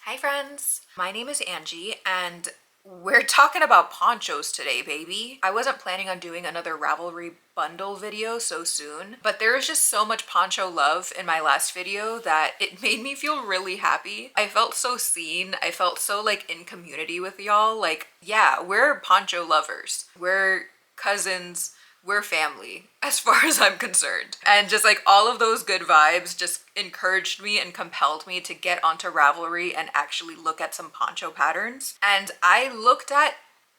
Hi friends, my name is Angie and we're talking about ponchos today, baby. I wasn't planning on doing another Ravelry bundle video so soon, but there is just so much poncho love in my last video that it made me feel really happy. I felt so seen. I felt so like in community with y'all. Like, yeah, we're poncho lovers. We're cousins. We're family as far as I'm concerned. And just like all of those good vibes just encouraged me and compelled me to get onto Ravelry and actually look at some poncho patterns. And I looked at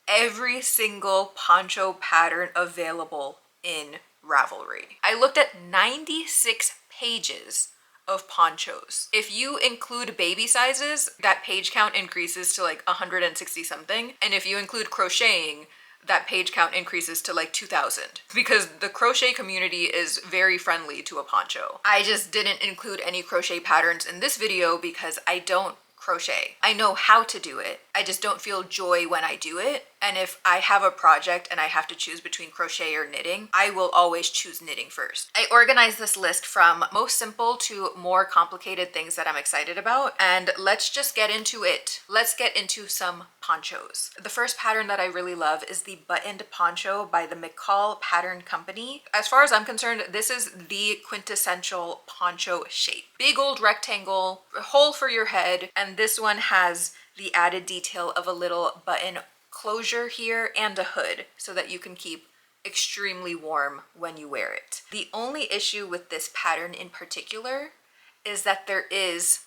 every single poncho pattern available in Ravelry. I looked at 96 pages of ponchos. If you include baby sizes, that page count increases to like 160 something. And if you include crocheting, that page count increases to like 2,000 because the crochet community is very friendly to a poncho. I just didn't include any crochet patterns in this video because I don't crochet. I know how to do it. I just don't feel joy when I do it. And if I have a project and I have to choose between crochet or knitting, I will always choose knitting first. I organized this list from most simple to more complicated things that I'm excited about. And let's just get into it. Let's get into some ponchos. The first pattern that I really love is the buttoned poncho by the McCall Pattern Company. As far as I'm concerned, this is the quintessential poncho shape. Big old rectangle, a hole for your head, and this one has the added detail of a little button closure here and a hood so that you can keep extremely warm when you wear it. The only issue with this pattern in particular is that there is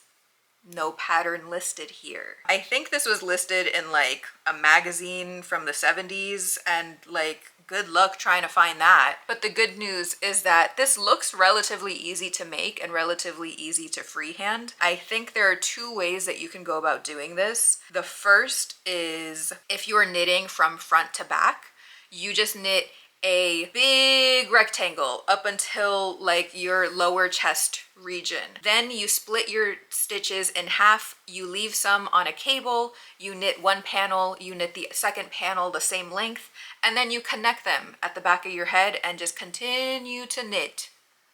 no pattern listed here. I think this was listed in like a magazine from the 70s and like good luck trying to find that. But the good news is that this looks relatively easy to make and relatively easy to freehand. I think there are two ways that you can go about doing this. The first is if you're knitting from front to back, you just knit a big rectangle up until like your lower chest region. Then you split your stitches in half, you leave some on a cable, you knit one panel, you knit the second panel the same length, and then you connect them at the back of your head and just continue to knit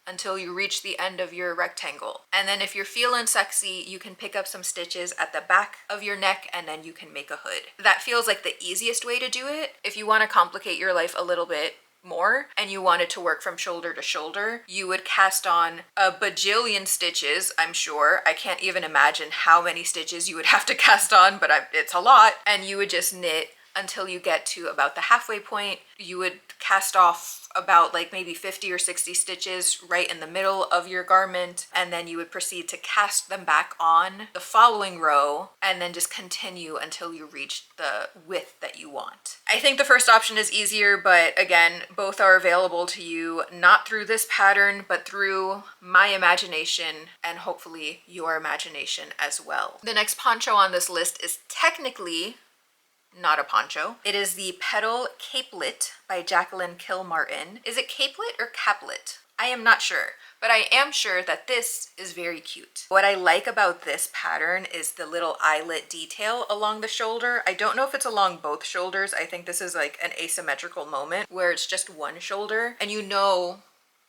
until you reach the end of your rectangle. And then if you're feeling sexy, you can pick up some stitches at the back of your neck and then you can make a hood. That feels like the easiest way to do it. If you want to complicate your life a little bit more and you want it to work from shoulder to shoulder, you would cast on a bajillion stitches, I'm sure. I can't even imagine how many stitches you would have to cast on, but it's a lot. And you would just knit until you get to about the halfway point. You would cast off about like maybe 50 or 60 stitches right in the middle of your garment, and then you would proceed to cast them back on the following row and then just continue until you reach the width that you want. I think the first option is easier, but again, both are available to you not through this pattern, but through my imagination and hopefully your imagination as well. The next poncho on this list is technically not a poncho. It is the Petal Capelet by Jacqueline Kilmartin. Is it capelet or caplet? I am not sure, but I am sure that this is very cute. What I like about this pattern is the little eyelet detail along the shoulder. I don't know if it's along both shoulders. I think this is like an asymmetrical moment where it's just one shoulder, and you know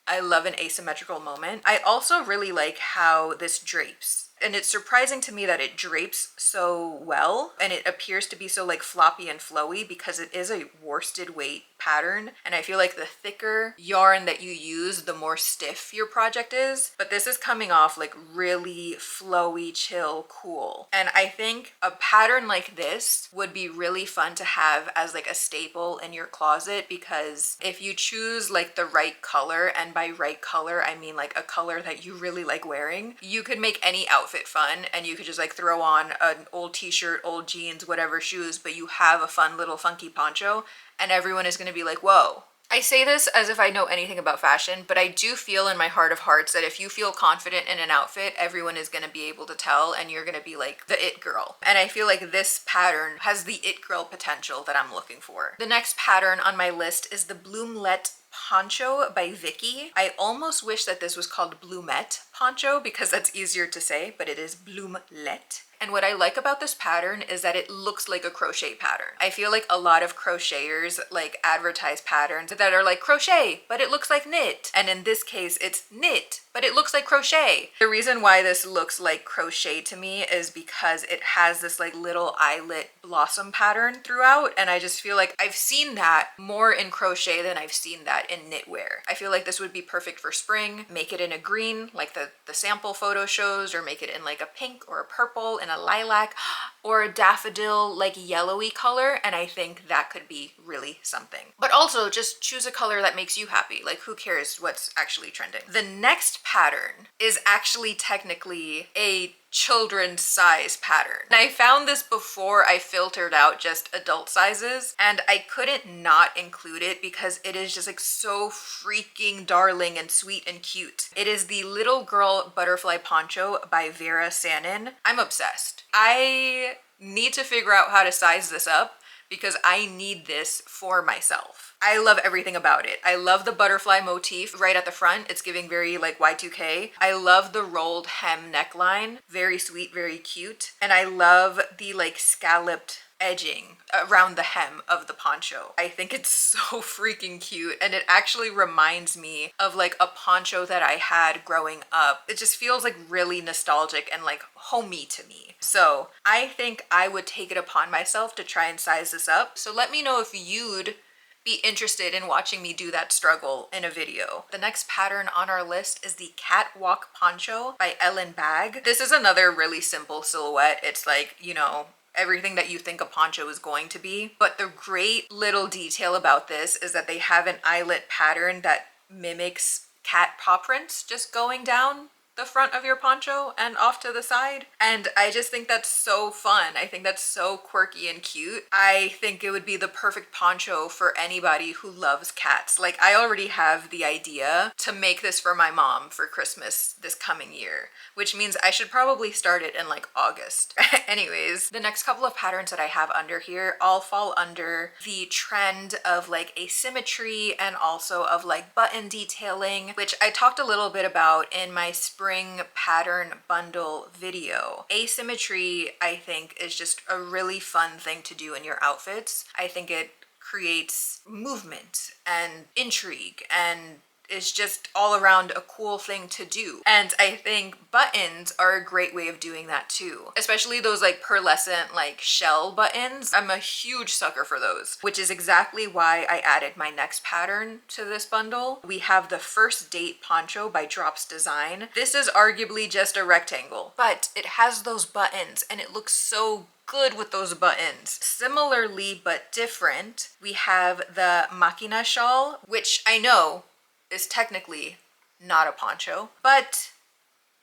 I love an asymmetrical moment. I also really like how this drapes. And it's surprising to me that it drapes so well and it appears to be so like floppy and flowy because it is a worsted weight pattern. And I feel like the thicker yarn that you use, the more stiff your project is. But this is coming off like really flowy, chill, cool. And I think a pattern like this would be really fun to have as like a staple in your closet, because if you choose like the right color, and by right color, I mean like a color that you really like wearing, you could make any outfit fun, and you could just like throw on an old t-shirt, old jeans, whatever shoes, but you have a fun little funky poncho and everyone is going to be like, whoa. I say this as if I know anything about fashion, but I do feel in my heart of hearts that if you feel confident in an outfit, everyone is going to be able to tell and you're going to be like the it girl. And I feel like this pattern has the it girl potential that I'm looking for. The next pattern on my list is the Bloomlet Poncho by Vicky. I almost wish that this was called Blumette Poncho because that's easier to say, but it is Bloomlet. And what I like about this pattern is that it looks like a crochet pattern. I feel like a lot of crocheters like advertise patterns that are like crochet, but it looks like knit. And in this case, it's knit, but it looks like crochet. The reason why this looks like crochet to me is because it has this like little eyelet blossom pattern throughout. And I just feel like I've seen that more in crochet than I've seen that in knitwear. I feel like this would be perfect for spring. Make it in a green, like the sample photo shows, or make it in like a pink or a purple and a lilac or a daffodil like yellowy color, and I think that could be really something. But also just choose a color that makes you happy. Like, who cares what's actually trending? The next pattern is actually technically a children's size pattern. And I found this before I filtered out just adult sizes, and I couldn't not include it because it is just like so freaking darling and sweet and cute. It is the Little Girl Butterfly Poncho by Vera Sanin. I'm obsessed. I need to figure out how to size this up because I need this for myself. I love everything about it. I love the butterfly motif right at the front. It's giving very like Y2K. I love the rolled hem neckline. Very sweet, very cute. And I love the like scalloped edging around the hem of the poncho. I think it's so freaking cute, and it actually reminds me of like a poncho that I had growing up. It just feels like really nostalgic and like homey to me. So I think I would take it upon myself to try and size this up. So let me know if you'd be interested in watching me do that struggle in a video. The next pattern on our list is the Catwalk Poncho by Ellen Bag. This is another really simple silhouette. It's like, you know, everything that you think a poncho is going to be. But the great little detail about this is that they have an eyelet pattern that mimics cat paw prints just going down the front of your poncho and off to the side. And I just think that's so fun. I think that's so quirky and cute. I think it would be the perfect poncho for anybody who loves cats. Like, I already have the idea to make this for my mom for Christmas this coming year, which means I should probably start it in like August. Anyways, the next couple of patterns that I have under here all fall under the trend of like asymmetry and also of like button detailing, which I talked a little bit about in my spring pattern bundle video. Asymmetry, I think, is just a really fun thing to do in your outfits. I think it creates movement and intrigue and is just all around a cool thing to do. And I think buttons are a great way of doing that too. Especially those like pearlescent like shell buttons. I'm a huge sucker for those, which is exactly why I added my next pattern to this bundle. We have the First Date Poncho by Drops Design. This is arguably just a rectangle, but it has those buttons and it looks so good with those buttons. Similarly but different, we have the Machina shawl, which I know is technically not a poncho, but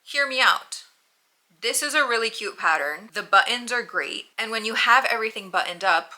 hear me out. This is a really cute pattern. The buttons are great, and when you have everything buttoned up,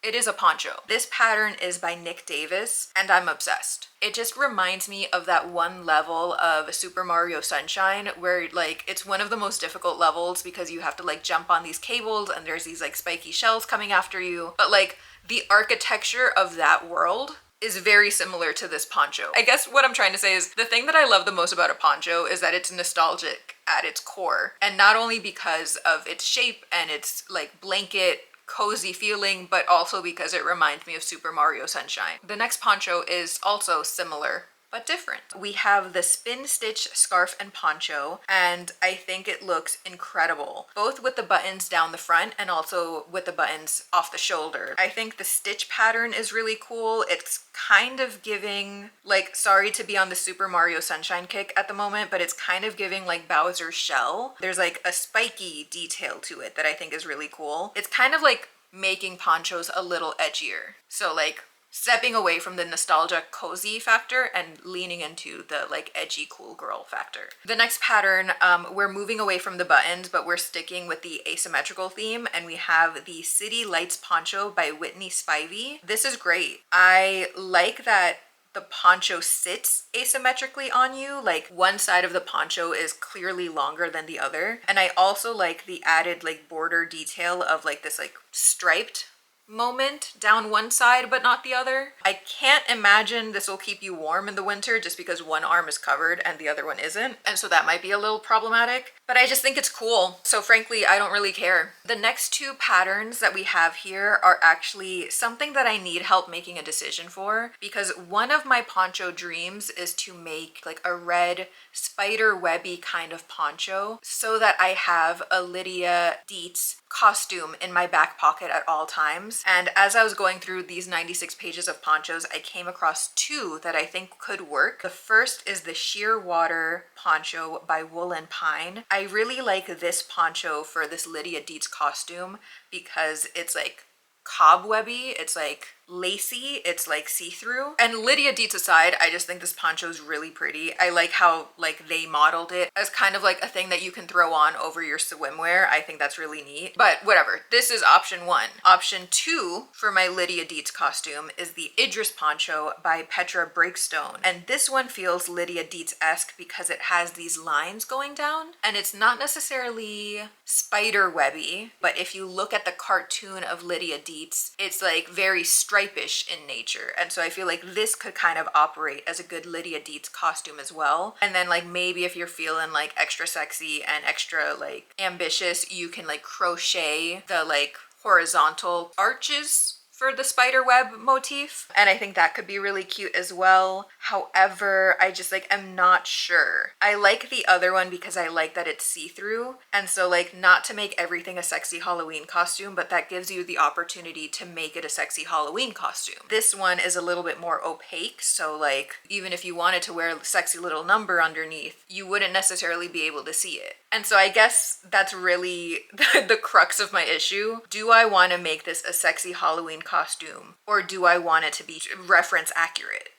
it is a poncho. This pattern is by Nick Davis, and I'm obsessed. It just reminds me of that one level of Super Mario Sunshine where like it's one of the most difficult levels because you have to like jump on these cables and there's these like spiky shells coming after you. But like the architecture of that world is very similar to this poncho. I guess what I'm trying to say is the thing that I love the most about a poncho is that it's nostalgic at its core. And not only because of its shape and its like blanket cozy feeling, but also because it reminds me of Super Mario Sunshine. The next poncho is also similar but different. We have the Spin Stitch Scarf and Poncho, and I think it looks incredible, both with the buttons down the front and also with the buttons off the shoulder. I think the stitch pattern is really cool. It's kind of giving, like, sorry to be on the Super Mario Sunshine kick at the moment, but it's kind of giving like Bowser's shell. There's like a spiky detail to it that I think is really cool. It's kind of like making ponchos a little edgier. So like stepping away from the nostalgia cozy factor and leaning into the like edgy cool girl factor. The next pattern, we're moving away from the buttons, but we're sticking with the asymmetrical theme, and we have the City Lights Poncho by Whitney Spivey. This is great. I like that the poncho sits asymmetrically on you, like one side of the poncho is clearly longer than the other. And I also like the added like border detail of like this like striped moment down one side but not the other. I can't imagine this will keep you warm in the winter just because one arm is covered and the other one isn't, and so that might be a little problematic, but I just think it's cool, so frankly I don't really care. The next two patterns that we have here are actually something that I need help making a decision for, because one of my poncho dreams is to make like a red spider webby kind of poncho so that I have a Lydia Deetz costume in my back pocket at all times. And as I was going through these 96 pages of ponchos, I came across two that I think could work. The first is the Sheer Water poncho by Wool and Pine. I really like this poncho for this Lydia Deetz costume because it's like cobwebby, it's like lacy, it's like see-through. And Lydia Deetz aside, I just think this poncho is really pretty. I like how like they modeled it as kind of like a thing that you can throw on over your swimwear. I think that's really neat, but whatever. This is option one. Option two for my Lydia Deetz costume is the Idris poncho by Petra Breakstone. And this one feels Lydia Deetz-esque because it has these lines going down and it's not necessarily spider webby, but if you look at the cartoon of Lydia Deetz, it's like very stripish in nature, and so I feel like this could kind of operate as a good Lydia Deetz costume as well. And then like maybe if you're feeling like extra sexy and extra like ambitious, you can like crochet the like horizontal arches for the spider web motif, and I think that could be really cute as well. However, I just like am not sure. I like the other one because I like that it's see-through, and so like not to make everything a sexy Halloween costume, but that gives you the opportunity to make it a sexy Halloween costume. This one is a little bit more opaque, so like even if you wanted to wear a sexy little number underneath, you wouldn't necessarily be able to see it. And so I guess that's really the crux of my issue. Do I want to make this a sexy Halloween costume, or do I want it to be reference accurate?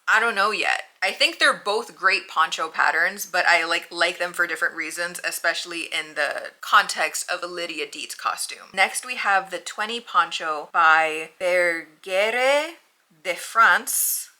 I don't know yet. I think they're both great poncho patterns, but I like them for different reasons, especially in the context of a Lydia Deetz costume. Next we have the 20 poncho by Bergère de France.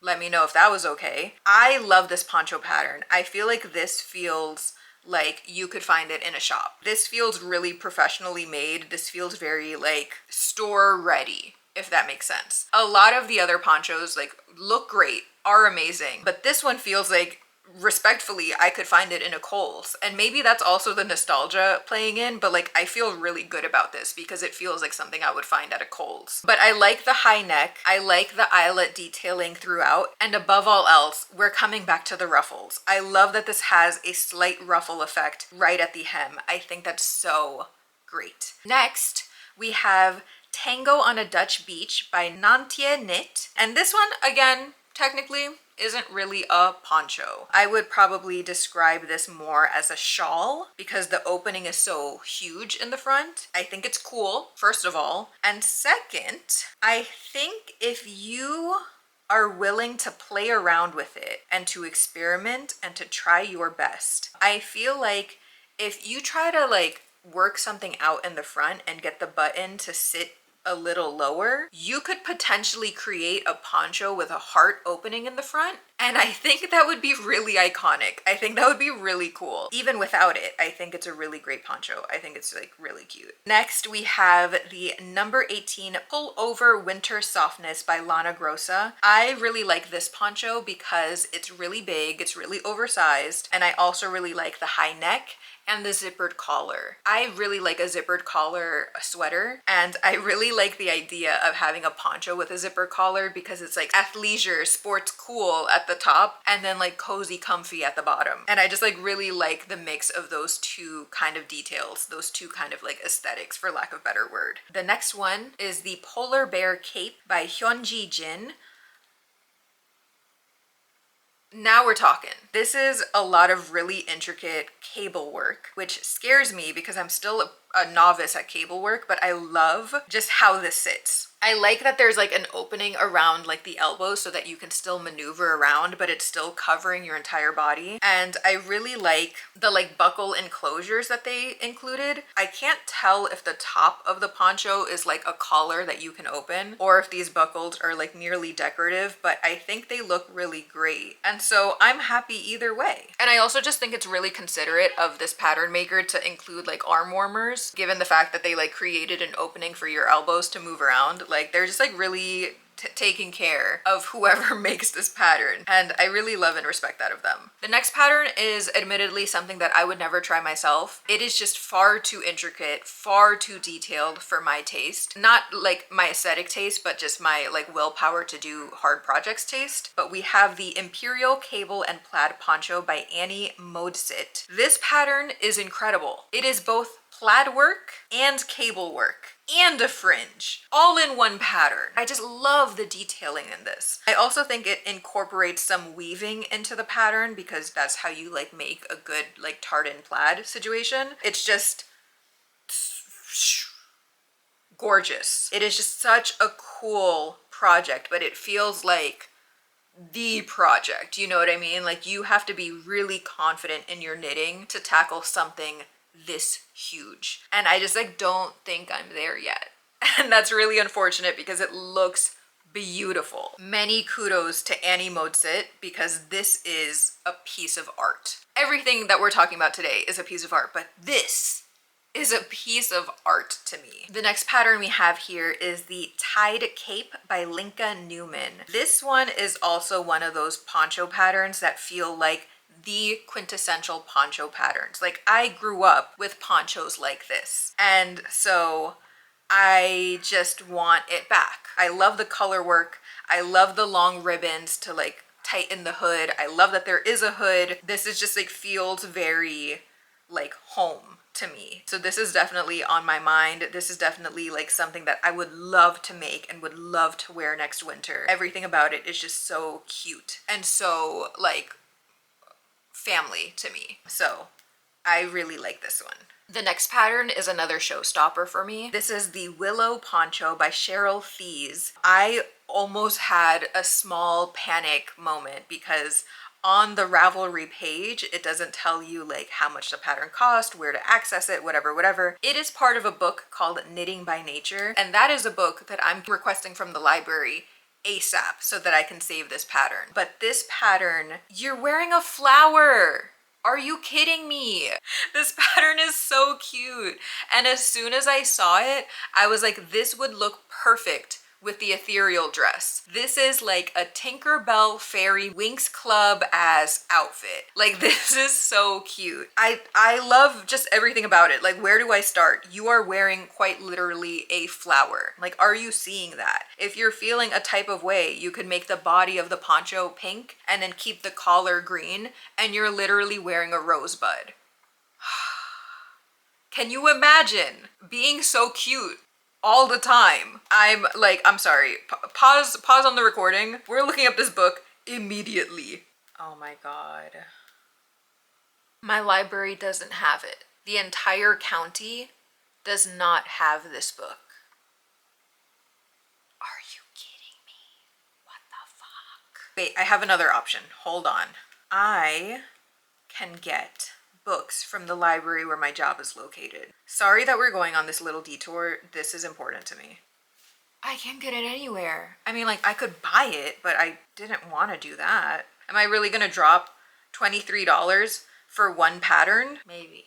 Let me know if that was okay. I love this poncho pattern. I feel like this feels like you could find it in a shop. This feels really professionally made. This feels very like store ready, if that makes sense. A lot of the other ponchos like look great, are amazing, but this one feels like respectfully I could find it in a Kohl's, and maybe that's also the nostalgia playing in, but like I feel really good about this because it feels like something I would find at a Kohl's. But I like the high neck, I like the eyelet detailing throughout, and above all else, we're coming back to the ruffles. I love that this has a slight ruffle effect right at the hem. I think that's so great. Next we have Tango on a Dutch Beach by Nantje Knit, and this one again technically isn't really a poncho. I would probably describe this more as a shawl because the opening is so huge in the front. I think it's cool, first of all. And second, I think if you are willing to play around with it and to experiment and to try your best, I feel like if you try to like work something out in the front and get the button to sit a little lower, you could potentially create a poncho with a heart opening in the front, and I think that would be really iconic. I think that would be really cool. Even without it, I think it's a really great poncho. I think it's like really cute. Next we have the number 18 Pull Over Winter Softness by Lana Grossa. I really like this poncho because it's really big, it's really oversized, and I also really like the high neck and the zippered collar. I really like a zippered collar sweater, and I really like the idea of having a poncho with a zipper collar because it's like athleisure, sports cool at the top, and then like cozy comfy at the bottom. And I just like really like the mix of those two kind of details, those two kind of like aesthetics, for lack of a better word. The next one is the Polar Bear Cape by Hyunji Jin. Now we're talking. This is a lot of really intricate cable work, which scares me because I'm still a novice at cable work, but I love just how this sits. I like that there's like an opening around like the elbow so that you can still maneuver around, but it's still covering your entire body. And I really like the like buckle enclosures that they included. I can't tell if the top of the poncho is like a collar that you can open or if these buckles are like merely decorative, but I think they look really great. And so I'm happy either way. And I also just think it's really considerate of this pattern maker to include like arm warmers shoulders, given the fact that they like created an opening for your elbows to move around. Like they're just like really taking care of whoever makes this pattern, and I really love and respect that of them. The next pattern is admittedly something that I would never try myself. It is just far too intricate, far too detailed for my taste. Not like my aesthetic taste, but just my like willpower to do hard projects taste. But we have the Imperial Cable and Plaid Poncho by Annie Modesit. This pattern is incredible. It is both plaid work and cable work and a fringe all in one pattern. I just love the detailing in this. I also think it incorporates some weaving into the pattern because that's how you like make a good like tartan plaid situation. It's just gorgeous. It is just such a cool project, but it feels like the project, you know what I mean? Like you have to be really confident in your knitting to tackle something this huge, and I just like don't think I'm there yet, and that's really unfortunate because it looks beautiful. Many kudos to Annie Modesit because this is a piece of art. Everything that we're talking about today is a piece of art, but this is a piece of art to me. The next pattern we have here is the Tied Cape by Linka Newman. This one is also one of those poncho patterns that feel like the quintessential poncho patterns. Like I grew up with ponchos like this, and so I just want it back. I love the color work. I love the long ribbons to like tighten the hood. I love that there is a hood. This is just like feels very like home to me. So this is definitely on my mind. This is definitely like something that I would love to make and would love to wear next winter. Everything about it is just so cute and so like family to me. So I really like this one. The next pattern is another showstopper for me. This is the Willow Poncho by Cheryl Thies. I almost had a small panic moment because on the Ravelry page, it doesn't tell you like how much the pattern cost, where to access it, whatever. It is part of a book called Knitting by Nature, and that is a book that I'm requesting from the library ASAP so that I can save this pattern. But this pattern, you're wearing a flower. Are you kidding me? This pattern is so cute. And as soon as I saw it, I was like, this would look perfect with the ethereal dress. This is like a Tinkerbell Fairy Winx Club as outfit. Like this is so cute. I love just everything about it. Like where do I start? You are wearing quite literally a flower. Like are you seeing that? If you're feeling a type of way, you could make the body of the poncho pink and then keep the collar green, and you're literally wearing a rosebud. Can you imagine being so cute all the time? I'm sorry, pause on the recording. We're looking up this book immediately. Oh my God. My library doesn't have it. The entire county does not have this book. Are you kidding me? What the fuck? Wait, I have another option. Hold on. I can get books from the library where my job is located. Sorry that we're going on this little detour. This is important to me. I can't get it anywhere. I mean, like I could buy it, but I didn't want to do that. Am I really gonna drop $23 for one pattern? Maybe.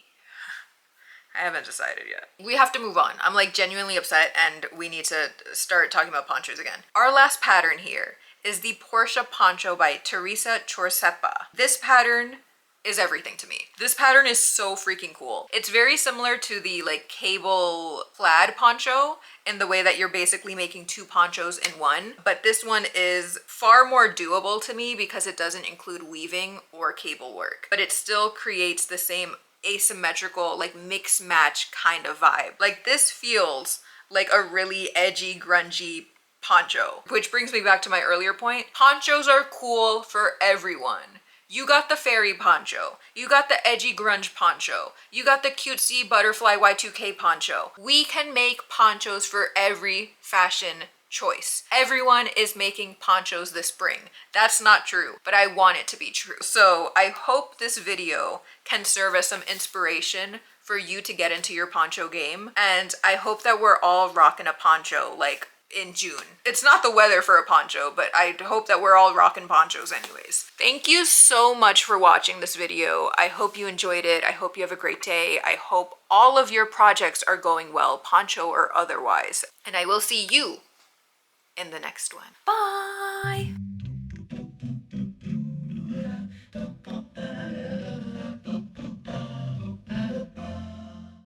I haven't decided yet. We have to move on. I'm like genuinely upset and we need to start talking about ponchos again. Our last pattern here is the Portia Poncho by Teresa Chorsepa. This pattern is everything to me. This pattern is so freaking cool. It's very similar to the like cable plaid poncho in the way that you're basically making two ponchos in one, but this one is far more doable to me because it doesn't include weaving or cable work, but it still creates the same asymmetrical like mix match kind of vibe. Like this feels like a really edgy, grungy poncho, which brings me back to my earlier point. Ponchos are cool for everyone. You got the fairy poncho, you got the edgy grunge poncho, you got the cutesy butterfly Y2K poncho. We can make ponchos for every fashion choice. Everyone is making ponchos this spring. That's not true, but I want it to be true. So I hope this video can serve as some inspiration for you to get into your poncho game. And I hope that we're all rocking a poncho like in June. It's not the weather for a poncho, but I hope that we're all rocking ponchos anyways. Thank you so much for watching this video. I hope you enjoyed it. I hope you have a great day. I hope all of your projects are going well, poncho or otherwise. And I will see you in the next one. Bye!